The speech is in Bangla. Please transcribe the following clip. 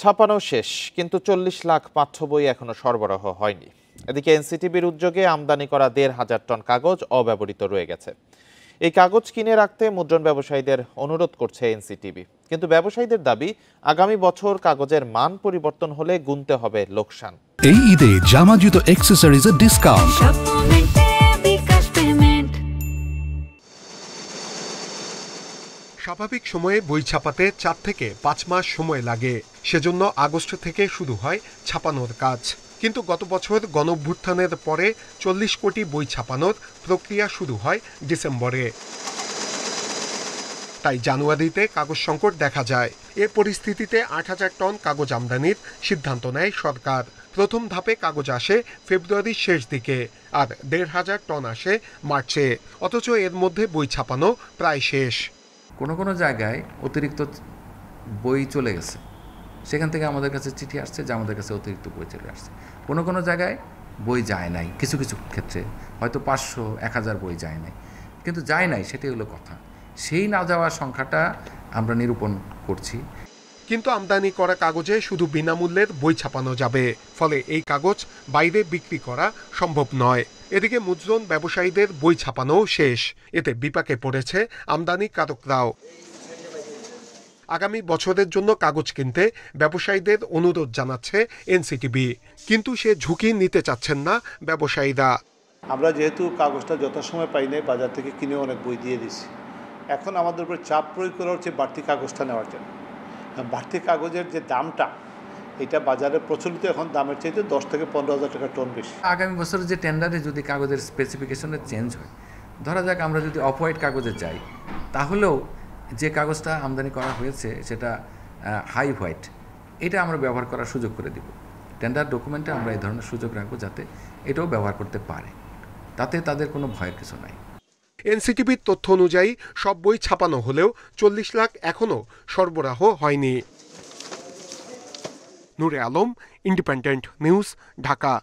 ছাপানো শেষ, কিন্তু 40 লাখ পাঠ্য বই এখনো সরবরাহ হয়নি। এদিকে এনসিটিবির উদ্যোগে আমদানি করা 1,500 টন কাগজ অব্যবহৃত রয়ে গেছে। এই কাগজ কিনে রাখতে মুদ্রণ ব্যবসায়ীদের অনুরোধ করছে এনসিটিবি, কিন্তু ব্যবসায়ীদের দাবি আগামী বছর কাগজের মান পরিবর্তন হলে গুনতে হবে লোকসান। এই ঈদে জামা জুতো অ্যাক্সেসরিজের ডিসকাউন্ট। স্বাভাবিক সময়ে বই ছাপাতে 4 থেকে 5 মাস সময় লাগে, সেজন্য আগস্ট থেকে শুরু হয় ছাপানোর কাজ। কিন্তু গত বছর গণঅভ্যুত্থানের পরে 40 কোটি বই ছাপানোর প্রক্রিয়া শুরু হয় ডিসেম্বরে। তাই জানুয়ারিতে কাগজ সংকট দেখা যায়। এ পরিস্থিতিতে 8,000 টন কাগজ আমদানির সিদ্ধান্ত নেয় সরকার। প্রথম ধাপে কাগজ আসে ফেব্রুয়ারির শেষ দিকে, আর 1,500 টন আসে মার্চে। অথচ এর মধ্যে বই ছাপানো প্রায় শেষ। কোনো জায়গায় অতিরিক্ত বই চলে গেছে, সেখান থেকে আমাদের কাছে চিঠি আসছে যে আমাদের কাছে অতিরিক্ত বই চলে আসছে। কোনো জায়গায় বই যায় নাই, কিছু ক্ষেত্রে হয়তো 500-1000 বই যায় নাই, কিন্তু যায় নাই সেটাই হলো কথা। সেই না যাওয়ার সংখ্যাটা আমরা নিরূপণ করছি। কিন্তু আমদানি করা কাগজে শুধু বিনামূল্যের বই ছাপানো যাবে, ফলে এই কাগজ বাইরে বিক্রি করা সম্ভব নয়। এদিকে মুদ্রণ ব্যবসায়ীদের বই ছাপানোও শেষ, এতে বিপাকে পড়েছে আমদানিকারকরাও। আগামী বছরের জন্য কাগজ কিনতে ব্যবসায়ীদের অনুরোধ জানাচ্ছে এনসিটিবি, কিন্তু সে ঝুঁকি নিতে চাচ্ছেন না ব্যবসায়ীরা। আমরা যেহেতু কাগজটা যথাসময় পাই নাই, বাজার থেকে কিনে অনেক বই দিয়ে দিছি। এখন আমাদের উপর চাপ প্রয়োগ করা হচ্ছে বাড়তি কাগজটা নেওয়ার জন্য। বাড়তি কাগজের যে দামটা, এটা বাজারে প্রচলিত এখন দামের চাইতে 10 থেকে 15,000 টাকা টন বেশি। আগামী বছরের যে টেন্ডারে যদি কাগজের স্পেসিফিকেশনের চেঞ্জ হয়, ধরা যাক আমরা যদি অফ হোয়াইট কাগজে যাই, তাহলেও যে কাগজটা আমদানি করা হয়েছে সেটা হাই হোয়াইট, এটা আমরা ব্যবহার করার সুযোগ করে দিব। টেন্ডার ডকুমেন্টে আমরা এই ধরনের সুযোগ রাখবো যাতে এটাও ব্যবহার করতে পারে, তাতে তাদের কোনো ভয়ের কিছু নাই। এনসিটিবির তথ্য অনুযায়ী সব বই ছাপানো হলেও 40 লাখ এখনো সরবরাহ হয়নি। নূরে আলম, ইন্ডিপেন্ডেন্ট নিউজ, ঢাকা।